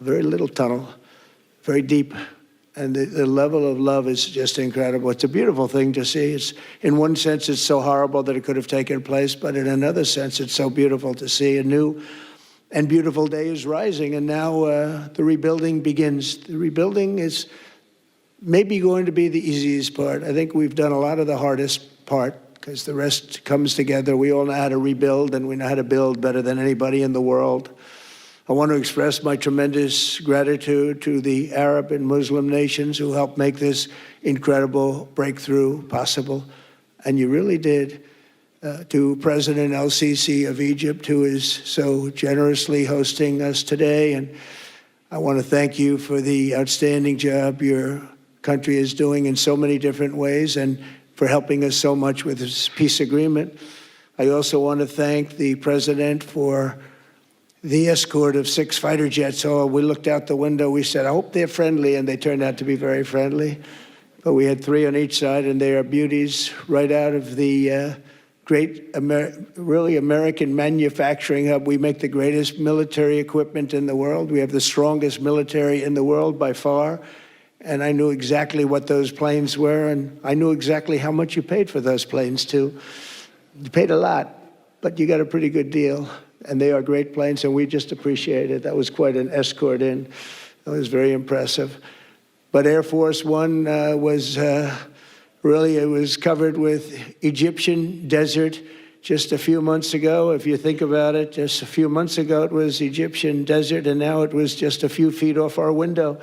very little tunnel, very deep. And the level of love is just incredible. It's a beautiful thing to see. It's, in one sense, it's so horrible that it could have taken place, but in another sense, it's so beautiful to see. A new and beautiful day is rising, and now the rebuilding begins. The rebuilding is maybe going to be the easiest part. I think we've done a lot of the hardest part, because the rest comes together. We all know how to rebuild, and we know how to build better than anybody in the world. I want to express my tremendous gratitude to the Arab and Muslim nations who helped make this incredible breakthrough possible. And you really did. To President El-Sisi of Egypt, who is so generously hosting us today. And I want to thank you for the outstanding job your country is doing in so many different ways, and for helping us so much with this peace agreement. I also want to thank the President for the escort of 6 fighter jets. Oh, we looked out the window, we said, I hope they're friendly, and they turned out to be very friendly. But we had 3 on each side, and they are beauties right out of the great, really American manufacturing hub. We make the greatest military equipment in the world. We have the strongest military in the world by far. And I knew exactly what those planes were, and I knew exactly how much you paid for those planes, too. You paid a lot, but you got a pretty good deal. And they are great planes, and we just appreciate it. That was quite an escort in. That was very impressive. But Air Force One was really, it was covered with Egyptian desert just a few months ago. If you think about it, just a few months ago it was Egyptian desert, and now it was just a few feet off our window.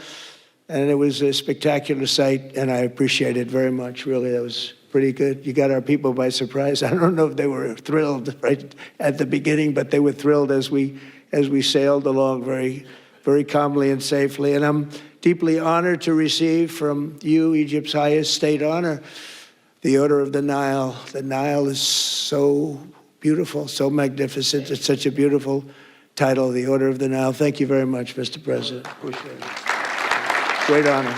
And it was a spectacular sight, and I appreciate it very much. Really, that was pretty good. You got our people by surprise. I don't know if they were thrilled right at the beginning, but they were thrilled as we sailed along very, very calmly and safely. And I'm deeply honored to receive from you, Egypt's highest state honor, the Order of the Nile. The Nile is so beautiful, so magnificent. It's such a beautiful title, the Order of the Nile. Thank you very much, Mr. President. Appreciate it. Great honor.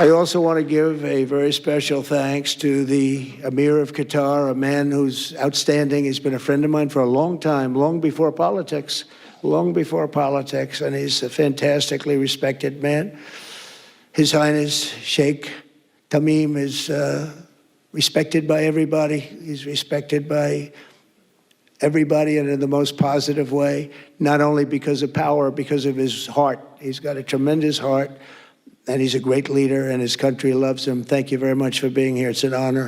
I also want to give a very special thanks to the Emir of Qatar, a man who's outstanding. He's been a friend of mine for a long time, long before politics, and he's a fantastically respected man. His Highness Sheikh Tamim is respected by everybody. He's respected by everybody, and in the most positive way, not only because of power, because of his heart. He's got a tremendous heart. And he's a great leader, and his country loves him. Thank you very much for being here. It's an honor.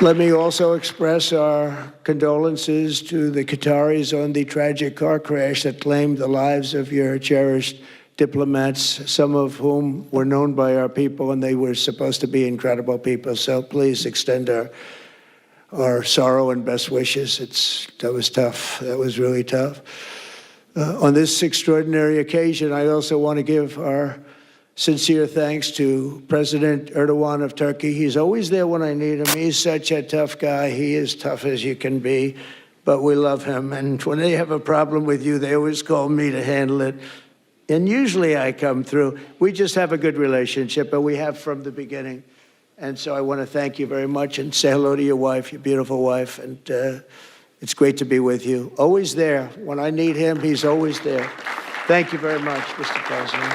Let me also express our condolences to the Qataris on the tragic car crash that claimed the lives of your cherished diplomats, some of whom were known by our people, and they were supposed to be incredible people. So please extend our sorrow and best wishes. That was tough. That was really tough. On this extraordinary occasion, I also want to give our sincere thanks to President Erdogan of Turkey. He's always there when I need him. He's such a tough guy. He is tough as you can be, but we love him. And when they have a problem with you, they always call me to handle it. And usually I come through. We just have a good relationship, and we have from the beginning. And so I want to thank you very much and say hello to your wife, your beautiful wife. And it's great to be with you. Always there. When I need him, he's always there. Thank you very much, Mr. President.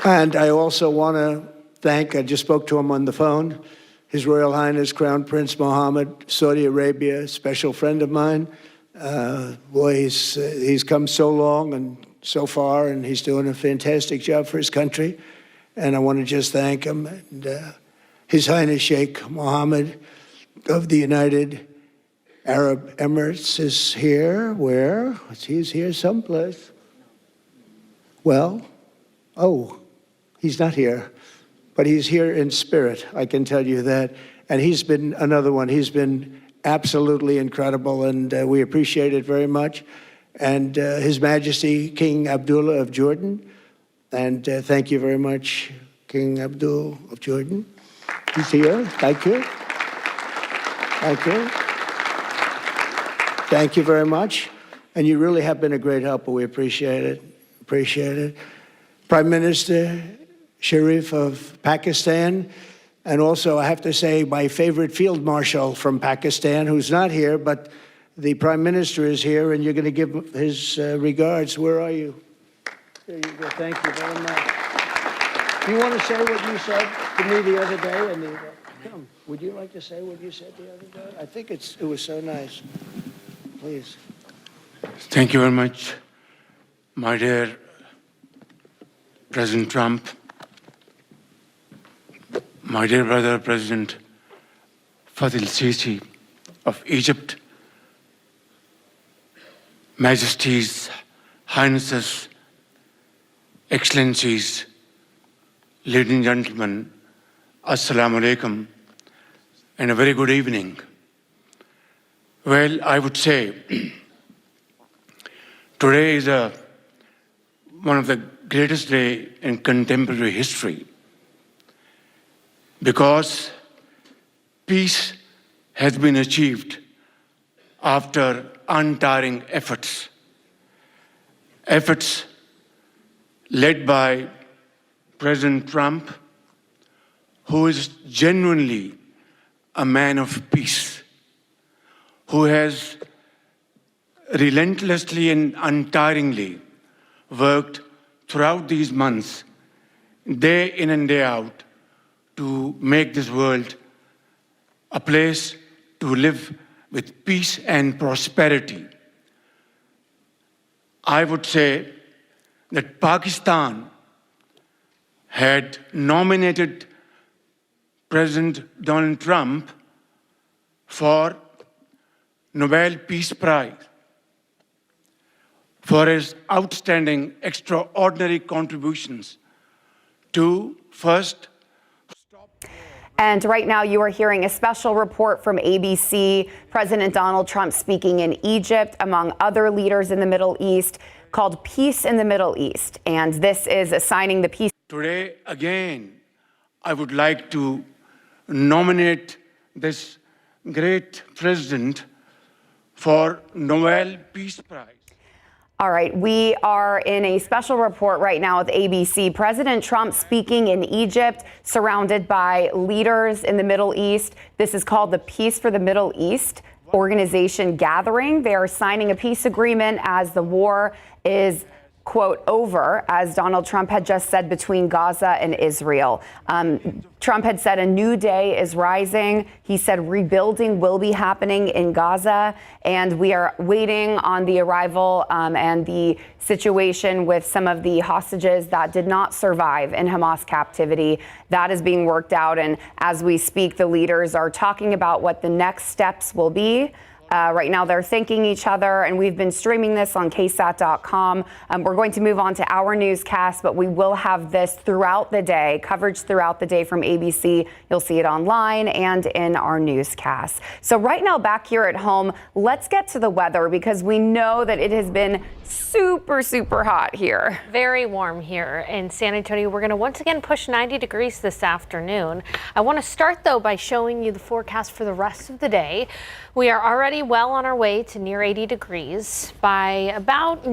And I also want to thank, I just spoke to him on the phone, His Royal Highness Crown Prince Mohammed, Saudi Arabia, a special friend of mine. Boy, he's come so long and so far, and he's doing a fantastic job for his country. And I want to just thank him. And His Highness Sheikh Mohammed of the United Arab Emirates is here. Where? He's here someplace. Well, oh, he's not here, but he's here in spirit, I can tell you that. And he's been another one. He's been absolutely incredible, and we appreciate it very much. And His Majesty King Abdullah of Jordan, and thank you very much, King Abdul of Jordan. He's here. Thank you. Thank you. Thank you very much. And you really have been a great helper. We appreciate it. Appreciate it. Prime Minister Sharif of Pakistan, And also, I have to say, my favorite field marshal from Pakistan, who's not here, but the Prime Minister is here, and you're going to give his regards. Where are you? There you go. Thank you very much. Do you want to say what you said to me the other day? Come, would you like to say what you said the other day? I think it was so nice. Please. Thank you very much, my dear President Trump, my dear brother, President Fadil Sisi of Egypt, Majesties, Highnesses, Excellencies, ladies and gentlemen, Assalamu alaikum, and a very good evening. Well, I would say today is one of the greatest days in contemporary history because peace has been achieved after untiring efforts led by President Trump, who is genuinely a man of peace, who has relentlessly and untiringly worked throughout these months, day in and day out, to make this world a place to live with peace and prosperity. I would say that Pakistan had nominated President Donald Trump for Nobel Peace Prize for his outstanding, extraordinary contributions to first. And right now you are hearing a special report from ABC, President Donald Trump speaking in Egypt, among other leaders in the Middle East, called Peace in the Middle East. And this is assigning the peace. Today, again, I would like to nominate this great president for Nobel Peace Prize. All right, we are in a special report right now with ABC. President Trump speaking in Egypt, surrounded by leaders in the Middle East. This is called the Peace for the Middle East organization gathering. They are signing a peace agreement as the war is, quote, over, as Donald Trump had just said, between Gaza and Israel. Trump had said a new day is rising. He said rebuilding will be happening in Gaza, and we are waiting on the arrival and the situation with some of the hostages that did not survive in Hamas captivity. That is being worked out, and as we speak, the leaders are talking about what the next steps will be. Right now, they're thanking each other, and we've been streaming this on KSAT.com. We're going to move on to our newscast, but we will have this throughout the day, coverage throughout the day from ABC. You'll see it online and in our newscast. So right now, back here at home, let's get to the weather because we know that it has been super, super hot here. Very warm here in San Antonio. We're going to once again push 90 degrees this afternoon. I want to start, though, by showing you the forecast for the rest of the day. We are already well on our way to near 80 degrees. By about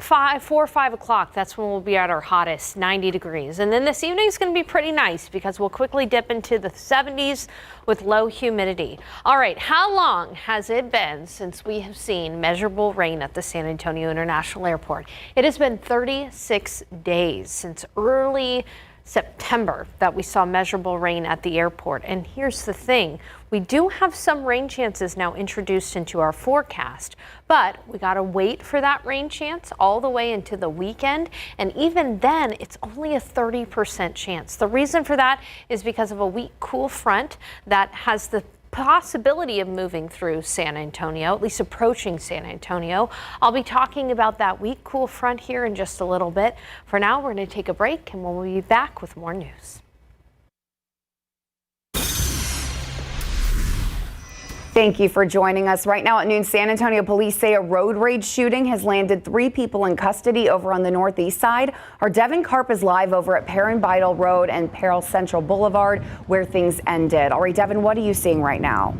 4 or 5 o'clock, that's when we'll be at our hottest, 90 degrees. And then this evening is going to be pretty nice because we'll quickly dip into the 70s with low humidity. All right, how long has it been since we have seen measurable rain at the San Antonio International Airport? It has been 36 days since early September that we saw measurable rain at the airport. And here's the thing, we do have some rain chances now introduced into our forecast, but we got to wait for that rain chance all the way into the weekend. And even then, it's only a 30% chance. The reason for that is because of a weak cool front that has the possibility of moving through San Antonio, at least approaching San Antonio. I'll be talking about that weak cool front here in just a little bit. For now, we're going to take a break and we'll be back with more news. Thank you for joining us. Right now at noon, San Antonio police say a road rage shooting has landed 3 people in custody over on the northeast side. Our Devin Karp is live over at Perrin Beidle Road and Peril Central Boulevard, where things ended. All right, Devin, what are you seeing right now?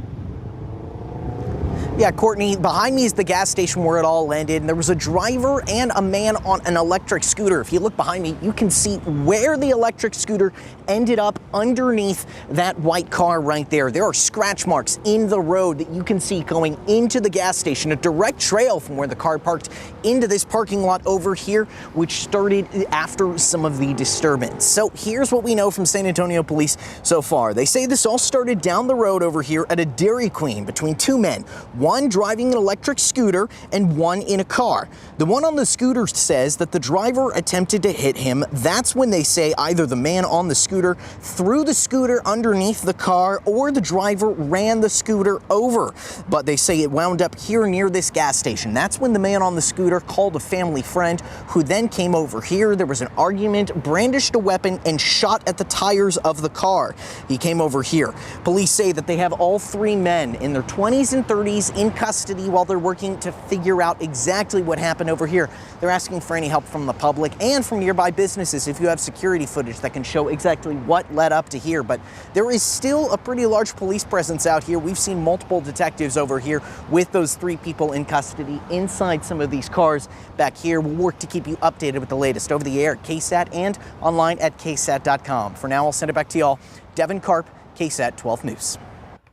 Yeah, Courtney, behind me is the gas station where it all landed, and there was a driver and a man on an electric scooter. If you look behind me, you can see where the electric scooter ended up underneath that white car right there. There are scratch marks in the road that you can see going into the gas station, a direct trail from where the car parked into this parking lot over here, which started after some of the disturbance. So here's what we know from San Antonio police so far. They say this all started down the road over here at a Dairy Queen between two men, one driving an electric scooter and one in a car. The one on the scooter says that the driver attempted to hit him. That's when they say either the man on the scooter threw the scooter underneath the car or the driver ran the scooter over. But they say it wound up here near this gas station. That's when the man on the scooter called a family friend who then came over here. There was an argument, brandished a weapon, and shot at the tires of the car. He came over here. Police say that they have all three men in their 20s and 30s in custody while they're working to figure out exactly what happened over here. They're asking for any help from the public and from nearby businesses if you have security footage that can show exactly what led up to here. But there is still a pretty large police presence out here. We've seen multiple detectives over here with those three people in custody inside some of these cars back here. We'll work to keep you updated with the latest over the air at KSAT and online at KSAT.com. For now, I'll send it back to y'all. Devin Karp, KSAT 12 News.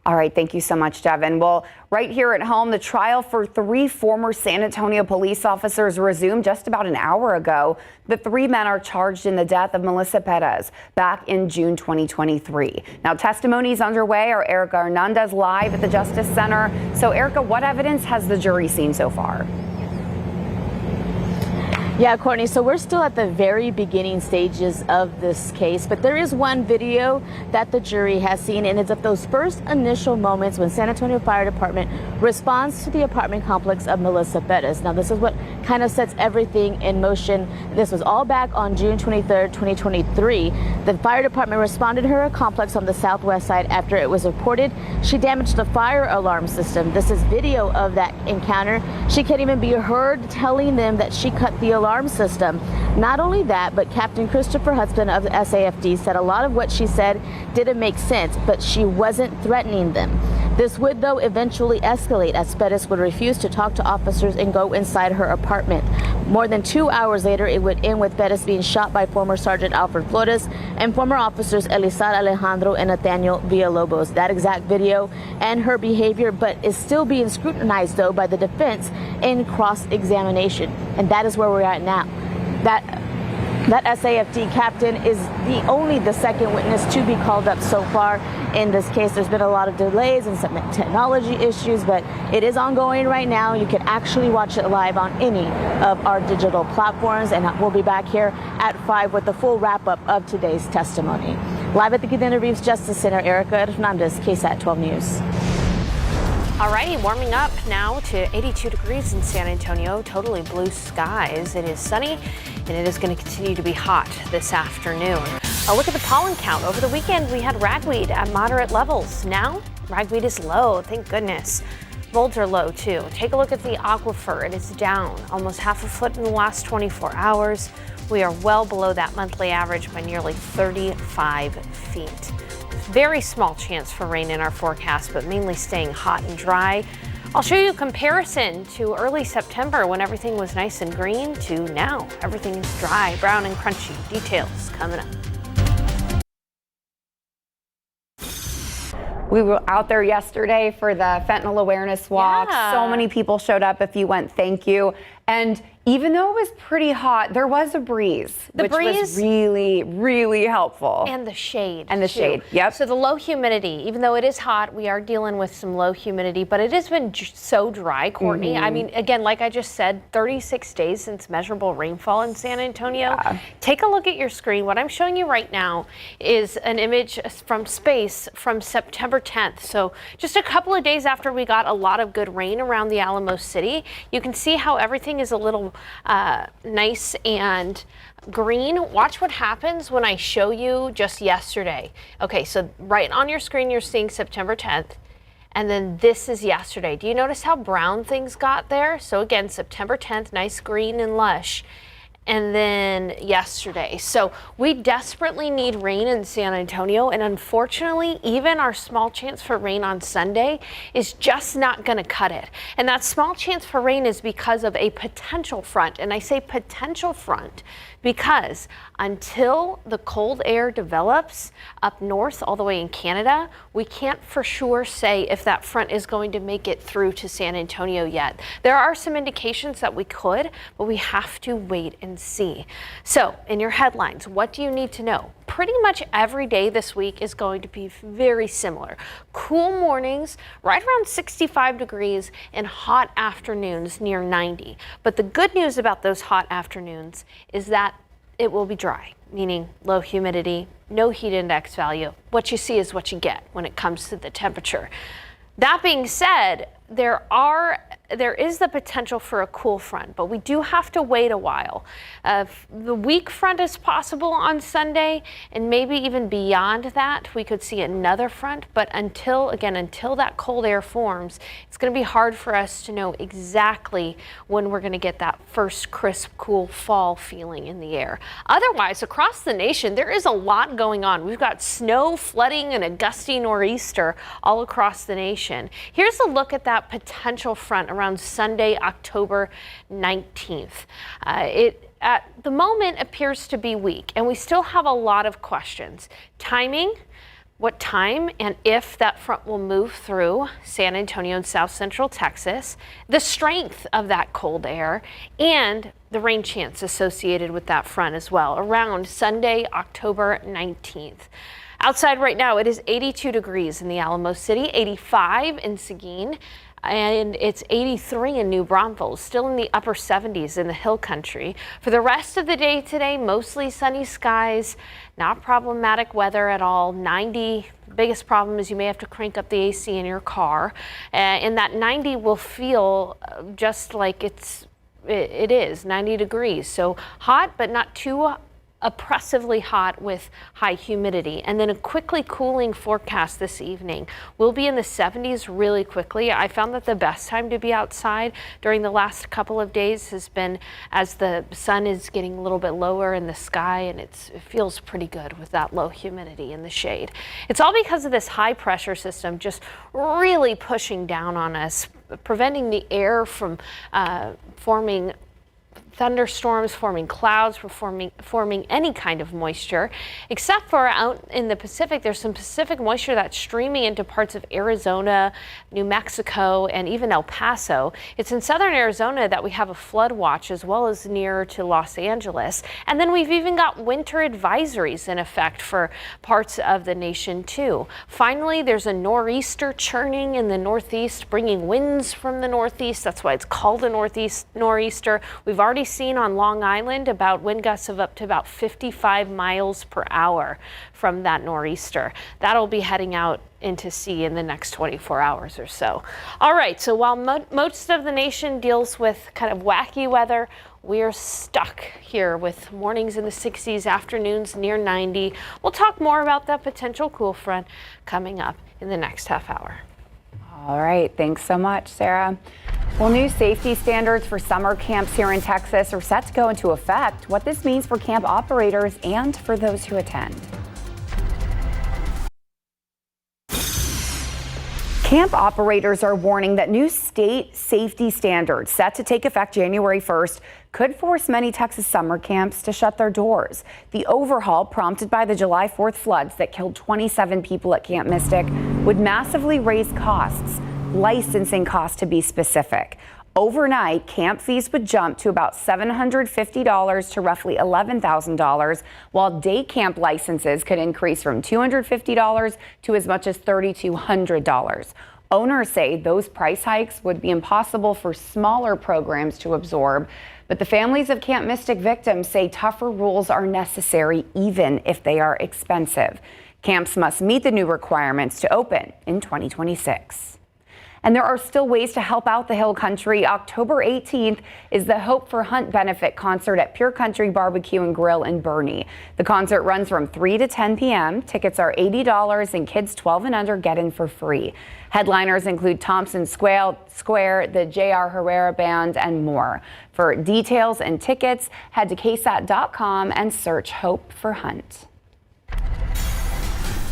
All right, thank you so much, Devin. Well, right here at home, the trial for three former San Antonio police officers resumed just about an hour ago. The three men are charged in the death of Melissa Perez back in June 2023. Now, testimony is underway. Our Erica Hernandez live at the Justice Center. So, Erica, what evidence has the jury seen so far? Yeah, Courtney, so we're still at the very beginning stages of this case, but there is one video that the jury has seen, and it's of those first initial moments when San Antonio Fire Department responds to the apartment complex of Melissa Perez. Now, this is what kind of sets everything in motion. This was all back on June 23rd, 2023. The fire department responded to her complex on the southwest side after it was reported she damaged the fire alarm system. This is video of that encounter. She can't even be heard telling them that she cut the alarm system. Not only that, but Captain Christopher Hudson of the SAFD said a lot of what she said didn't make sense, but she wasn't threatening them. This would, though, eventually escalate as Perez would refuse to talk to officers and go inside her apartment. More than 2 hours later, it would end with Perez being shot by former Sergeant Alfred Flores and former officers Elizar Alejandro and Nathaniel Villalobos. That exact video and her behavior, but is still being scrutinized, though, by the defense in cross-examination. And that is where we're at now. That SAFD captain is only the second witness to be called up so far in this case. There's been a lot of delays and some technology issues, but it is ongoing right now. You can actually watch it live on any of our digital platforms, and we'll be back here at 5 with the full wrap-up of today's testimony. Live at the Kidder Reeves Justice Center, Erica Hernandez, KSAT 12 News. All right, warming up now to 82 degrees in San Antonio, totally blue skies. It is sunny, and it is going to continue to be hot this afternoon. A look at the pollen count. Over the weekend, we had ragweed at moderate levels. Now, ragweed is low, thank goodness. Molds are low, too. Take a look at the aquifer. It is down almost half a foot in the last 24 hours. We are well below that monthly average by nearly 35 feet. Very small chance for rain in our forecast, but mainly staying hot and dry. I'll show you a comparison to early September when everything was nice and green to now. Everything is dry, brown, and crunchy. Details coming up. We were out there yesterday for the fentanyl awareness walk. Yeah. So many people showed up. If you went, thank you. And even though it was pretty hot, there was a breeze, which was really, really helpful. And the shade. And the shade, yep. So the low humidity, even though it is hot, we are dealing with some low humidity, but it has been so dry, Courtney. I mean, again, like I just said, 36 days since measurable rainfall in San Antonio. Yeah. Take a look at your screen. What I'm showing you right now is an image from space from September 10th. So just a couple of days after we got a lot of good rain around the Alamo City, you can see how everything is a little nice and green. Watch what happens when I show you just yesterday. Okay, so right on your screen, you're seeing September 10th. And then this is yesterday. Do you notice how brown things got there? So again, September 10th, nice green and lush. and then yesterday. So we desperately need rain in San Antonio, and unfortunately, even our small chance for rain on Sunday is just not going to cut it. And that small chance for rain is because of a potential front. And I say potential front because until the cold air develops up north all the way in Canada, we can't for sure say if that front is going to make it through to San Antonio yet. There are some indications that we could, but we have to wait and see. So in your headlines, what do you need to know? Pretty much every day this week is going to be very similar. Cool mornings, right around 65 degrees, and hot afternoons near 90. But the good news about those hot afternoons is that it will be dry, meaning low humidity, no heat index value. What you see is what you get when it comes to the temperature. That being said, there is the potential for a cool front, but we do have to wait a while. The weak front is possible on Sunday, and maybe even beyond that, we could see another front. But until that cold air forms, it's going to be hard for us to know exactly when we're going to get that first crisp, cool fall feeling in the air. Otherwise, across the nation, there is a lot going on. We've got snow, flooding, and a gusty nor'easter all across the nation. Here's a look at that potential front around Sunday, October 19th. It at the moment appears to be weak, and we still have a lot of questions. Timing, what time and if that front will move through San Antonio and South Central Texas, the strength of that cold air, and the rain chance associated with that front as well, around Sunday, October 19th. Outside right now, it is 82 degrees in the Alamo City, 85 in Seguin, and it's 83 in New Braunfels, still in the upper 70s in the hill country. For the rest of the day today, mostly sunny skies, not problematic weather at all. 90, the biggest problem is you may have to crank up the AC in your car, and that 90 will feel just like it is 90 degrees. So hot, but not too oppressively hot with high humidity. And then a quickly cooling forecast this evening. We'll be in the 70s really quickly. I found that the best time to be outside during the last couple of days has been as the sun is getting a little bit lower in the sky, and it feels pretty good with that low humidity in the shade. It's all because of this high pressure system just really pushing down on us, preventing the air from forming thunderstorms, forming clouds, forming any kind of moisture, except for out in the Pacific. There's some Pacific moisture that's streaming into parts of Arizona, New Mexico, and even El Paso. It's in southern Arizona that we have a flood watch, as well as near to Los Angeles. And then we've even got winter advisories in effect for parts of the nation too. Finally, there's a nor'easter churning in the northeast, bringing winds from the northeast. That's why it's called a nor'easter. We've already seen on Long Island about wind gusts of up to about 55 miles per hour from that nor'easter. That'll be heading out into sea in the next 24 hours or so. All right, so while most of the nation deals with kind of wacky weather, we're stuck here with mornings in the 60s, afternoons near 90. We'll talk more about that potential cool front coming up in the next half hour. All right, thanks so much, Sarah. Well, new safety standards for summer camps here in Texas are set to go into effect. What this means for camp operators and for those who attend. Camp operators are warning that new state safety standards set to take effect January 1st could force many Texas summer camps to shut their doors. The overhaul, prompted by the July 4th floods that killed 27 people at Camp Mystic, would massively raise costs, licensing costs to be specific. Overnight, camp fees would jump to about $750 to roughly $11,000, while day camp licenses could increase from $250 to as much as $3,200. Owners say those price hikes would be impossible for smaller programs to absorb, but the families of Camp Mystic victims say tougher rules are necessary even if they are expensive. Camps must meet the new requirements to open in 2026. And there are still ways to help out the Hill Country. October 18th is the Hope for Hunt benefit concert at Pure Country Barbecue and Grill in Bernie. The concert runs from 3 to 10 p.m. Tickets are $80 and kids 12 and under get in for free. Headliners include Thompson Square, the J.R. Herrera Band, and more. For details and tickets, head to KSAT.com and search Hope for Hunt.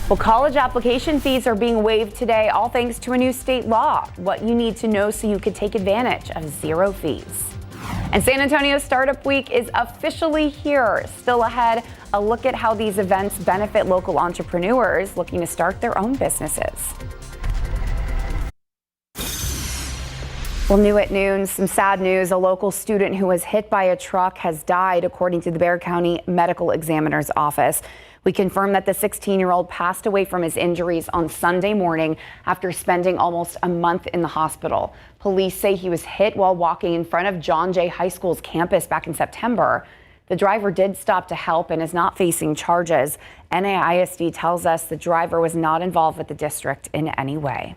Well, college application fees are being waived today, all thanks to a new state law. What you need to know so you can take advantage of zero fees. And San Antonio Startup Week is officially here. Still ahead, a look at how these events benefit local entrepreneurs looking to start their own businesses. Well, new at noon, some sad news. A local student who was hit by a truck has died, according to the Bexar County Medical Examiner's Office. We confirmed that the 16-year-old passed away from his injuries on Sunday morning after spending almost a month in the hospital. Police say he was hit while walking in front of John Jay High School's campus back in September. The driver did stop to help and is not facing charges. NAISD tells us the driver was not involved with the district in any way.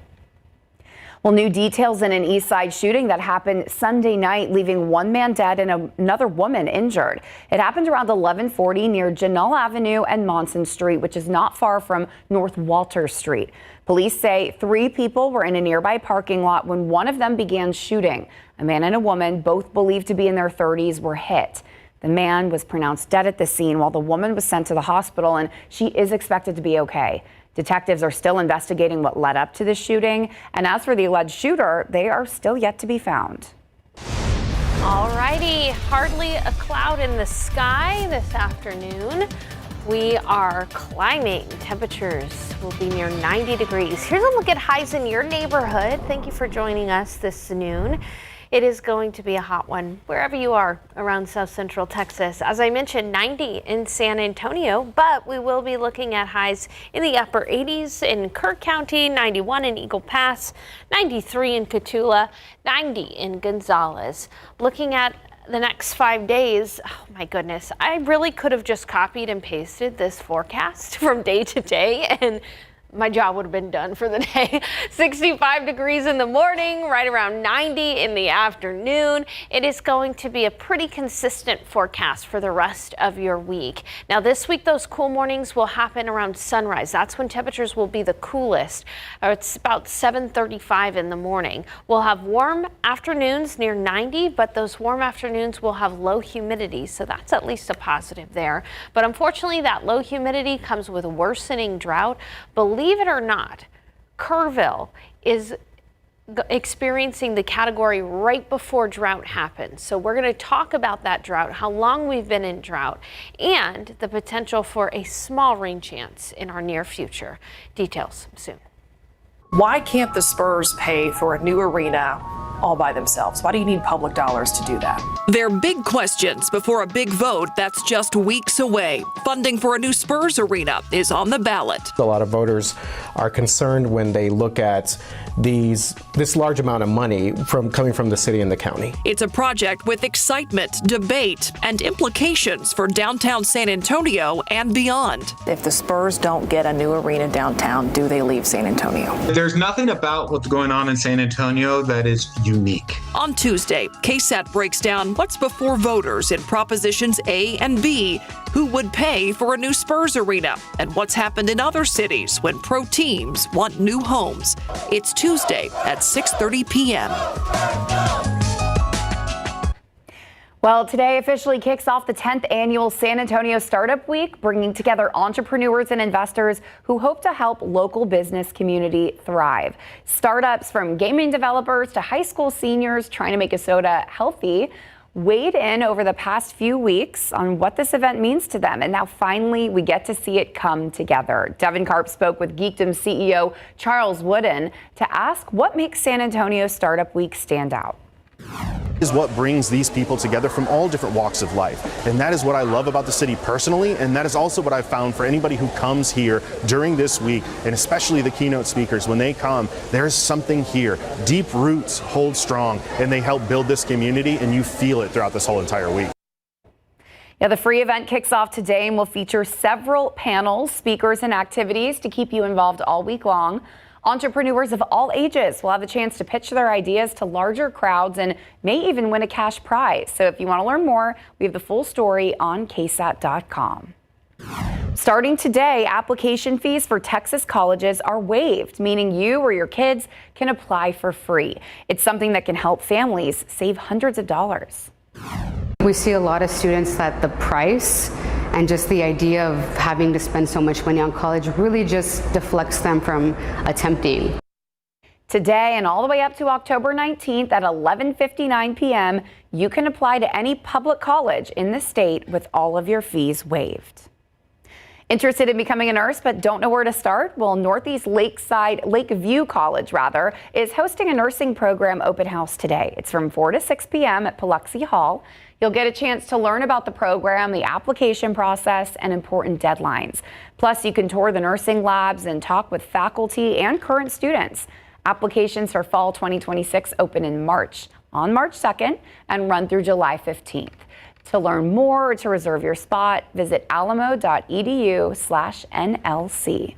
Well, new details in an East Side shooting that happened Sunday night, leaving one man dead and another woman injured. It happened around 1140 near Janelle Avenue and Monson Street, which is not far from North Walter Street. Police say 3 people were in a nearby parking lot when one of them began shooting. A man and a woman, both believed to be in their 30s, were hit. The man was pronounced dead at the scene while the woman was sent to the hospital, and she is expected to be okay. Detectives are still investigating what led up to the shooting. And as for the alleged shooter, they are still yet to be found. All righty, hardly a cloud in the sky this afternoon. We are climbing. Temperatures will be near 90 degrees. Here's a look at highs in your neighborhood. Thank you for joining us this noon. It is going to be a hot one wherever you are around South Central Texas. As I mentioned, 90 in San Antonio, but we will be looking at highs in the upper 80s in Kirk County, 91 in Eagle Pass, 93 in Cotulla, 90 in Gonzales. Looking at the next 5 days, oh my goodness, I really could have just copied and pasted this forecast from day to day and my job would have been done for the day. 65 degrees in the morning, right around 90 in the afternoon. It is going to be a pretty consistent forecast for the rest of your week. Now this week, those cool mornings will happen around sunrise. That's when temperatures will be the coolest. It's about 7:35 in the morning. We'll have warm afternoons near 90, but those warm afternoons will have low humidity, so that's at least a positive there. But unfortunately, that low humidity comes with worsening drought. Believe it or not, Kerrville is experiencing the category right before drought happens. So we're going to talk about that drought, how long we've been in drought, and the potential for a small rain chance in our near future. Details soon. Why can't the Spurs pay for a new arena all by themselves? Why do you need public dollars to do that? They're big questions before a big vote that's just weeks away. Funding for a new Spurs arena is on the ballot. A lot of voters are concerned when they look at this large amount of money coming from the city and the county. It's a project with excitement, debate, and implications for downtown San Antonio and beyond. If the Spurs don't get a new arena downtown, do they leave San Antonio? There's nothing about what's going on in San Antonio that is unique. On Tuesday, KSAT breaks down what's before voters in Propositions A and B, who would pay for a new Spurs arena, and what's happened in other cities when pro teams want new homes. It's Tuesday at 6:30 p.m. Well, today officially kicks off the 10th annual San Antonio Startup Week, bringing together entrepreneurs and investors who hope to help local business community thrive. Startups from gaming developers to high school seniors trying to make a soda healthy weighed in over the past few weeks on what this event means to them. And now finally, we get to see it come together. Devin Karp spoke with Geekdom CEO Charles Wooden to ask what makes San Antonio Startup Week stand out. Is what brings these people together from all different walks of life. And that is what I love about the city personally, and that is also what I've found for anybody who comes here during this week, and especially the keynote speakers. When they come, there's something here. Deep roots hold strong, and they help build this community, and you feel it throughout this whole entire week. Yeah, the free event kicks off today and will feature several panels, speakers, and activities to keep you involved all week long. Entrepreneurs of all ages will have a chance to pitch their ideas to larger crowds and may even win a cash prize. So if you want to learn more, we have the full story on KSAT.com. Starting today, application fees for Texas colleges are waived, meaning you or your kids can apply for free. It's something that can help families save hundreds of dollars. We see a lot of students that the price and just the idea of having to spend so much money on college really just deflects them from attempting. Today and all the way up to October 19th at 11:59 p.m., you can apply to any public college in the state with all of your fees waived. Interested in becoming a nurse but don't know where to start? Well, Northeast Lakeview College is hosting a nursing program open house today. It's from 4 to 6 p.m. at Paluxy Hall. You'll get a chance to learn about the program, the application process, and important deadlines. Plus, you can tour the nursing labs and talk with faculty and current students. Applications for fall 2026 open in March, on March 2nd, and run through July 15th. To learn more or to reserve your spot, visit alamo.edu/NLC.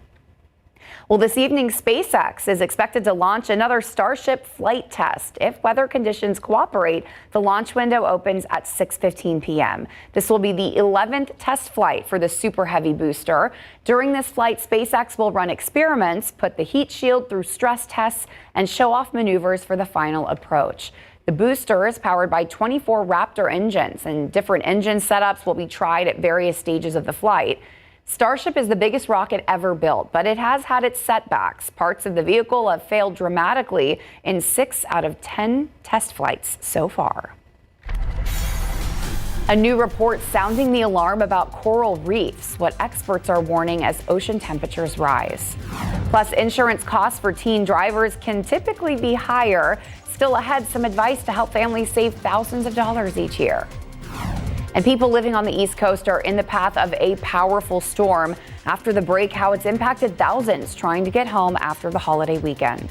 Well, this evening, SpaceX is expected to launch another Starship flight test. If weather conditions cooperate, the launch window opens at 6:15 p.m. This will be the 11th test flight for the Super Heavy booster. During this flight, SpaceX will run experiments, put the heat shield through stress tests, and show off maneuvers for the final approach. The booster is powered by 24 Raptor engines, and different engine setups will be tried at various stages of the flight. Starship is the biggest rocket ever built, but it has had its setbacks. Parts of the vehicle have failed dramatically in 6 out of 10 test flights so far. A new report sounding the alarm about coral reefs, what experts are warning as ocean temperatures rise. Plus, insurance costs for teen drivers can typically be higher. Still ahead, some advice to help families save thousands of dollars each year. And people living on the East Coast are in the path of a powerful storm. After the break, how it's impacted thousands trying to get home after the holiday weekend.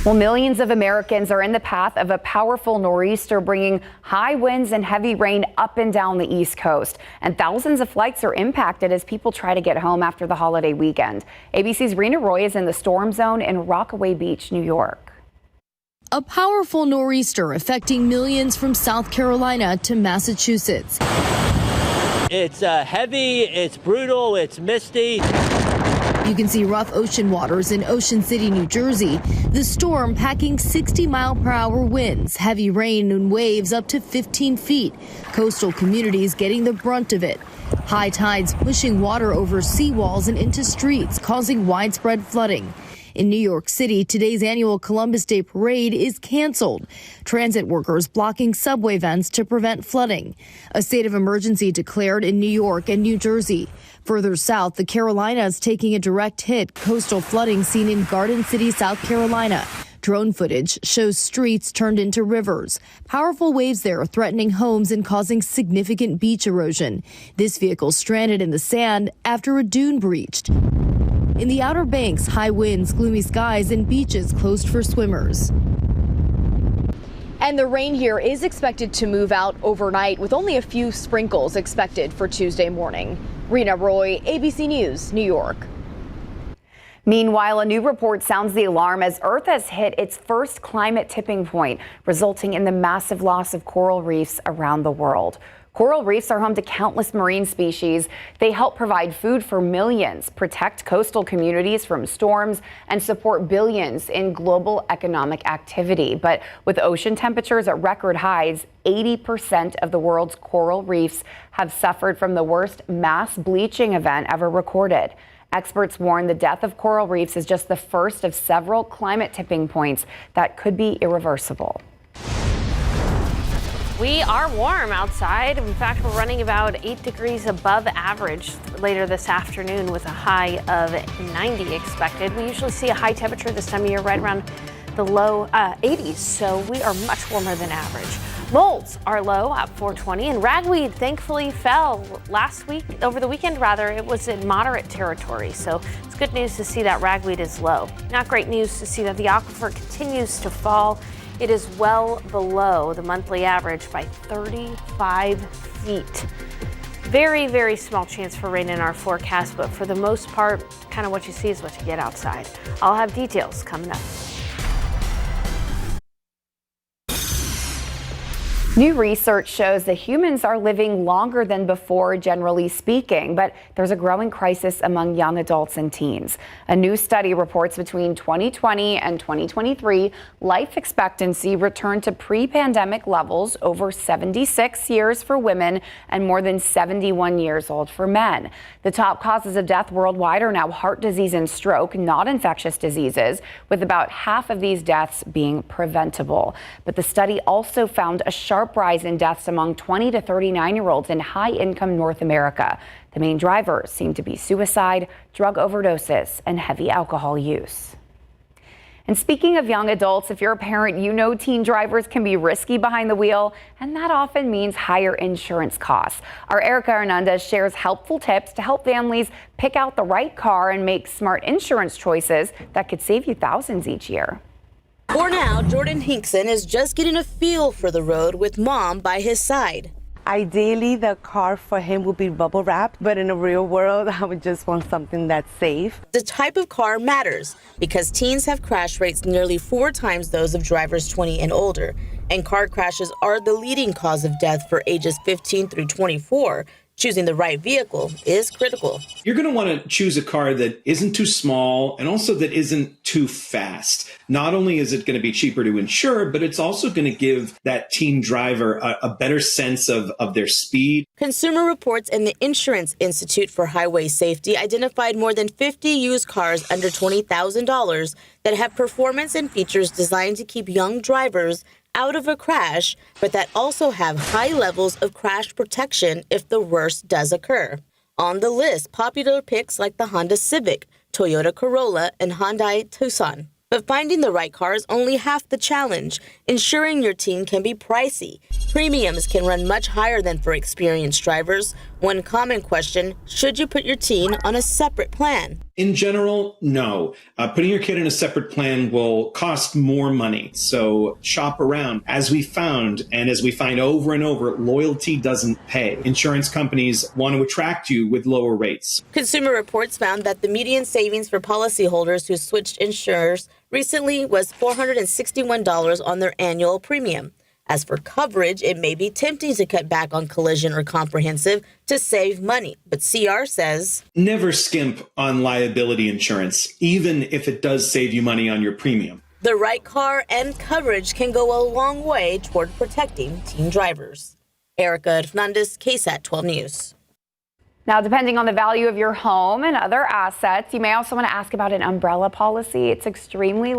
Well, millions of Americans are in the path of a powerful nor'easter bringing high winds and heavy rain up and down the East Coast. And thousands of flights are impacted as people try to get home after the holiday weekend. ABC's Rena Roy is in the storm zone in Rockaway Beach, New York. A powerful nor'easter affecting millions from South Carolina to Massachusetts. It's heavy, it's brutal, it's misty. You can see rough ocean waters in Ocean City, New Jersey. The storm packing 60-mile-per-hour winds, heavy rain and waves up to 15 feet. Coastal communities getting the brunt of it. High tides pushing water over seawalls and into streets, causing widespread flooding. In New York City, today's annual Columbus Day Parade is canceled. Transit workers blocking subway vents to prevent flooding. A state of emergency declared in New York and New Jersey. Further south, the Carolinas taking a direct hit. Coastal flooding seen in Garden City, South Carolina. Drone footage shows streets turned into rivers. Powerful waves there threatening homes and causing significant beach erosion. This vehicle stranded in the sand after a dune breached. In the Outer Banks, high winds, gloomy skies, and beaches closed for swimmers. And the rain here is expected to move out overnight with only a few sprinkles expected for Tuesday morning. Rena Roy, ABC News, New York. Meanwhile, a new report sounds the alarm as Earth has hit its first climate tipping point, resulting in the massive loss of coral reefs around the world. Coral reefs are home to countless marine species. They help provide food for millions, protect coastal communities from storms, and support billions in global economic activity. But with ocean temperatures at record highs, 80% of the world's coral reefs have suffered from the worst mass bleaching event ever recorded. Experts warn the death of coral reefs is just the first of several climate tipping points that could be irreversible. We are warm outside. In fact, we're running about 8 degrees above average later this afternoon with a high of 90 expected. We usually see a high temperature this time of year right around the low 80s, so we are much warmer than average. Molds are low at 420, and ragweed thankfully fell over the weekend rather. It was in moderate territory, so it's good news to see that ragweed is low. Not great news to see that the aquifer continues to fall. It is well below the monthly average by 35 feet. Very, very small chance for rain in our forecast, but for the most part, kind of what you see is what you get outside. I'll have details coming up. New research shows that humans are living longer than before, generally speaking, but there's a growing crisis among young adults and teens. A new study reports between 2020 and 2023, life expectancy returned to pre-pandemic levels, over 76 years for women and more than 71 years old for men. The top causes of death worldwide are now heart disease and stroke, not infectious diseases, with about half of these deaths being preventable. But the study also found a sharp rise in deaths among 20 to 39-year-olds in high-income North America. The main drivers seem to be suicide, drug overdoses, and heavy alcohol use. And speaking of young adults, if you're a parent, you know teen drivers can be risky behind the wheel, and that often means higher insurance costs. Our Erica Hernandez shares helpful tips to help families pick out the right car and make smart insurance choices that could save you thousands each year. For now, Jordan Hinkson is just getting a feel for the road with mom by his side. Ideally, the car for him would be bubble wrapped, but in the real world, I would just want something that's safe. The type of car matters because teens have crash rates nearly 4 times those of drivers 20 and older, and car crashes are the leading cause of death for ages 15 through 24. Choosing the right vehicle is critical. You're going to want to choose a car that isn't too small and also that isn't too fast. Not only is it going to be cheaper to insure, but it's also going to give that teen driver a better sense of their speed. Consumer Reports and the Insurance Institute for Highway Safety identified more than 50 used cars under $20,000 that have performance and features designed to keep young drivers out of a crash, but that also have high levels of crash protection if the worst does occur. On the list, popular picks like the Honda Civic, Toyota Corolla, and Hyundai Tucson. But finding the right car is only half the challenge. Insuring your teen can be pricey. Premiums can run much higher than for experienced drivers. One common question, should you put your teen on a separate plan? In general, no. Putting your kid in a separate plan will cost more money. So shop around. As we found, and as we find over and over, loyalty doesn't pay. Insurance companies want to attract you with lower rates. Consumer Reports found that the median savings for policyholders who switched insurers recently was $461 on their annual premium. As for coverage, it may be tempting to cut back on collision or comprehensive to save money. But CR says, never skimp on liability insurance, even if it does save you money on your premium. The right car and coverage can go a long way toward protecting teen drivers. Erica Hernandez, KSAT 12 News. Now, depending on the value of your home and other assets, you may also want to ask about an umbrella policy. It's extremely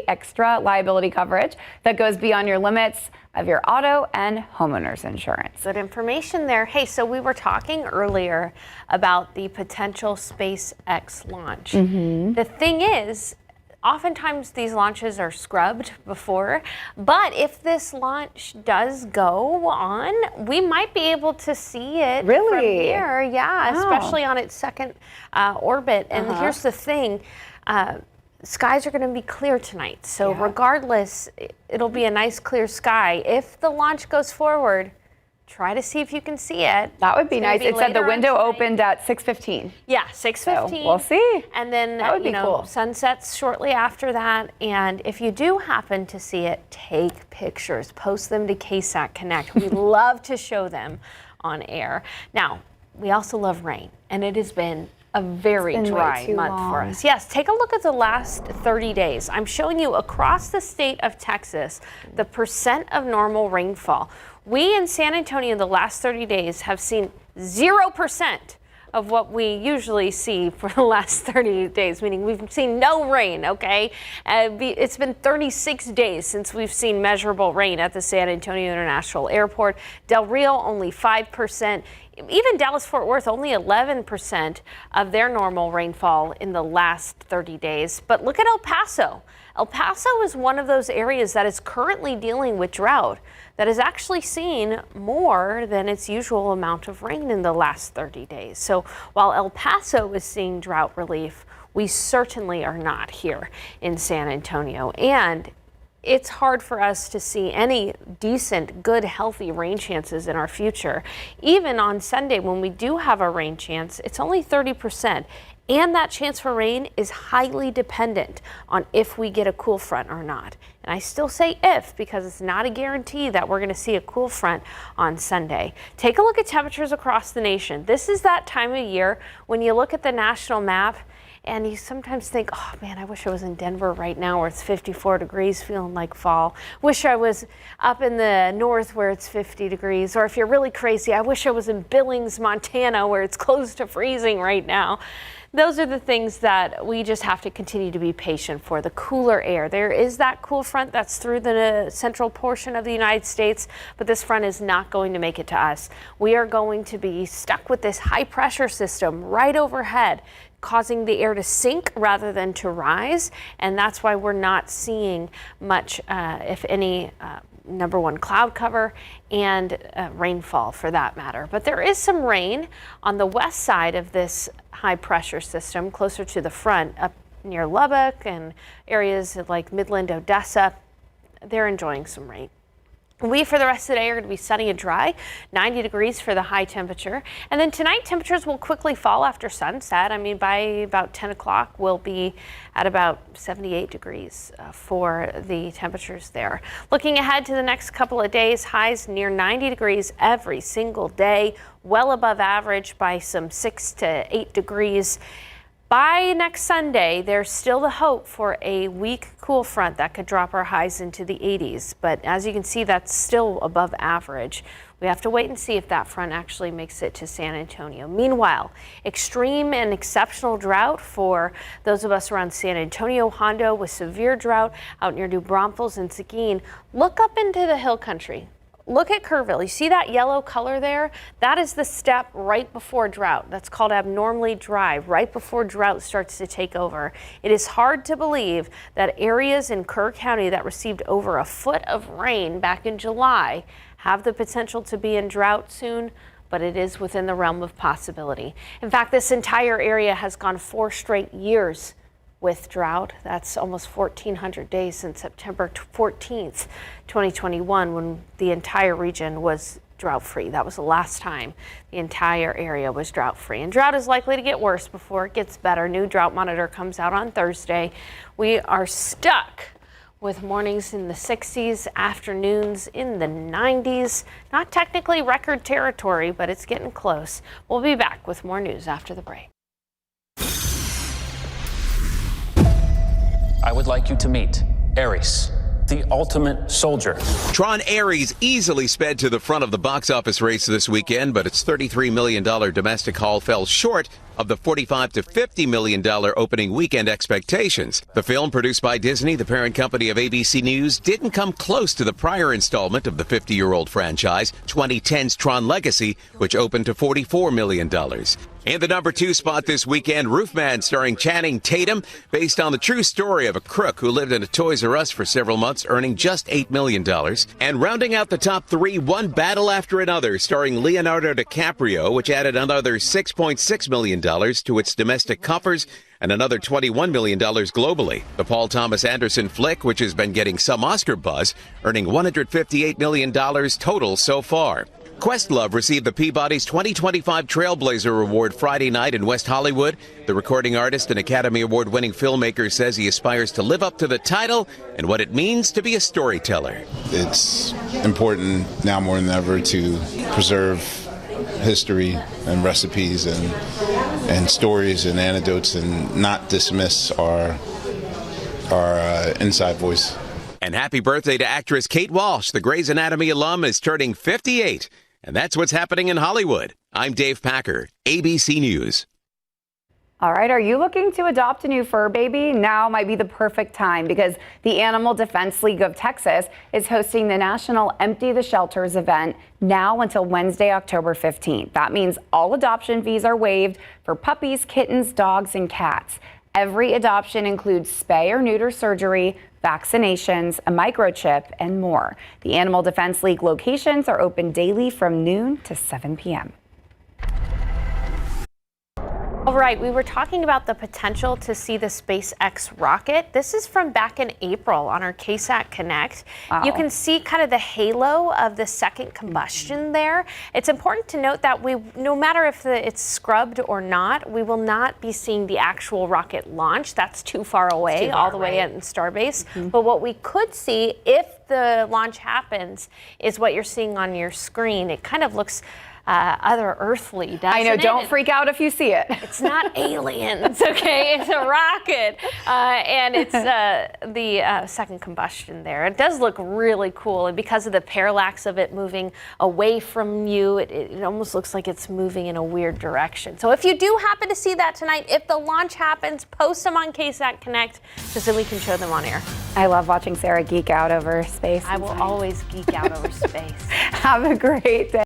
extra liability coverage that goes beyond your limits of your auto and homeowners insurance. Good information there. Hey, so we were talking earlier about the potential SpaceX launch. The thing is, oftentimes these launches are scrubbed before, but if this launch does go on, we might be able to see it from here. Yeah, especially on its second orbit. And here's the thing, skies are going to be clear tonight. So regardless, it'll be a nice clear sky. If the launch goes forward, try to see if you can see it. That would be nice. It said the window opened at 6:15. Yeah, 6:15. So we'll see. And then, that would be cool. Sunsets shortly after that. And if you do happen to see it, take pictures. Post them to KSAT Connect. We love to show them on air. Now, we also love rain. And it has been a very dry month for us. Yes, take a look at the last 30 days. I'm showing you across the state of Texas the percent of normal rainfall. We in San Antonio the last 30 days have seen 0% of what we usually see for the last 30 days, meaning we've seen no rain, okay? It's been 36 days since we've seen measurable rain at the San Antonio International Airport. Del Rio, only 5%. Even Dallas-Fort Worth, only 11% of their normal rainfall in the last 30 days. But look at El Paso. El Paso is one of those areas that is currently dealing with drought, that has actually seen more than its usual amount of rain in the last 30 days. So while El Paso is seeing drought relief, we certainly are not here in San Antonio. And it's hard for us to see any decent, good, healthy rain chances in our future. Even on Sunday, when we do have a rain chance, it's only 30%. And that chance for rain is highly dependent on if we get a cool front or not. And I still say if, because it's not a guarantee that we're going to see a cool front on Sunday. Take a look at temperatures across the nation. This is that time of year when you look at the national map and you sometimes think, oh man, I wish I was in Denver right now where it's 54 degrees feeling like fall. Wish I was up in the north where it's 50 degrees. Or if you're really crazy, I wish I was in Billings, Montana where it's close to freezing right now. Those are the things that we just have to continue to be patient for, the cooler air. There is that cool front that's through the central portion of the United States, but this front is not going to make it to us. We are going to be stuck with this high pressure system right overhead, causing the air to sink rather than to rise. And that's why we're not seeing much, if any, number one, cloud cover and rainfall for that matter. But there is some rain on the west side of this high pressure system, closer to the front, up near Lubbock and areas like Midland, Odessa. They're enjoying some rain. We, for the rest of the day, are going to be sunny and dry, 90 degrees for the high temperature. And then tonight, temperatures will quickly fall after sunset. I mean, by about 10 o'clock, we'll be at about 78 degrees for the temperatures there. Looking ahead to the next couple of days, highs near 90 degrees every single day, well above average by some 6 to 8 degrees. By next Sunday, there's still the hope for a weak cool front that could drop our highs into the 80s. But as you can see, that's still above average. We have to wait and see if that front actually makes it to San Antonio. Meanwhile, extreme and exceptional drought for those of us around San Antonio, Hondo, with severe drought out near New Braunfels and Seguin. Look up into the hill country. Look at Kerrville. You see that yellow color there? That is the step right before drought. That's called abnormally dry, right before drought starts to take over. It is hard to believe that areas in Kerr County that received over a foot of rain back in July have the potential to be in drought soon, but it is within the realm of possibility. In fact, this entire area has gone 4 straight years with drought. That's almost 1,400 days since September 14th, 2021, when the entire region was drought-free. That was the last time the entire area was drought-free. And drought is likely to get worse before it gets better. New drought monitor comes out on Thursday. We are stuck with mornings in the 60s, afternoons in the 90s. Not technically record territory, but it's getting close. We'll be back with more news after the break. I would like you to meet Ares, the ultimate soldier. Tron Ares easily sped to the front of the box office race this weekend, but its $33 million domestic haul fell short of the $45 to $50 million opening weekend expectations. The film, produced by Disney, the parent company of ABC News, didn't come close to the prior installment of the 50-year-old franchise, 2010's Tron Legacy, which opened to $44 million. In the number 2 spot this weekend, Roofman, starring Channing Tatum, based on the true story of a crook who lived in a Toys R Us for several months, earning just $8 million. And rounding out the top 3, One Battle After Another, starring Leonardo DiCaprio, which added another $6.6 million to its domestic coffers and another $21 million globally. The Paul Thomas Anderson flick, which has been getting some Oscar buzz, earning $158 million total so far. Questlove received the Peabody's 2025 Trailblazer Award Friday night in West Hollywood. The recording artist and Academy Award-winning filmmaker says he aspires to live up to the title and what it means to be a storyteller. It's important now more than ever to preserve history and recipes and stories and anecdotes and not dismiss our inside voice. And happy birthday to actress Kate Walsh. The Grey's Anatomy alum is turning 58. And that's what's happening in Hollywood. I'm Dave Packer, ABC News. All right, are you looking to adopt a new fur baby? Now might be the perfect time because the Animal Defense League of Texas is hosting the National Empty the Shelters event now until Wednesday, October 15th. That means all adoption fees are waived for puppies, kittens, dogs, and cats. Every adoption includes spay or neuter surgery, vaccinations, a microchip, and more. The Animal Defense League locations are open daily from noon to 7 p.m. All right, we were talking about the potential to see the SpaceX rocket. This is from back in April on our KSAT Connect. Wow. You can see kind of the halo of the second combustion there. It's important to note that no matter if it's scrubbed or not, we will not be seeing the actual rocket launch. That's too far away, all the way in Starbase. But what we could see if the launch happens is what you're seeing on your screen. It kind of looks other earthly, doesn't it? I know, don't freak out if you see it. It's not aliens, okay? It's a rocket, and it's the second combustion there. It does look really cool, and because of the parallax of it moving away from you, it almost looks like it's moving in a weird direction. So if you do happen to see that tonight, if the launch happens, post them on KSAT Connect, just so we can show them on air. I love watching Sarah geek out over space. I will always geek out over space. Have a great day.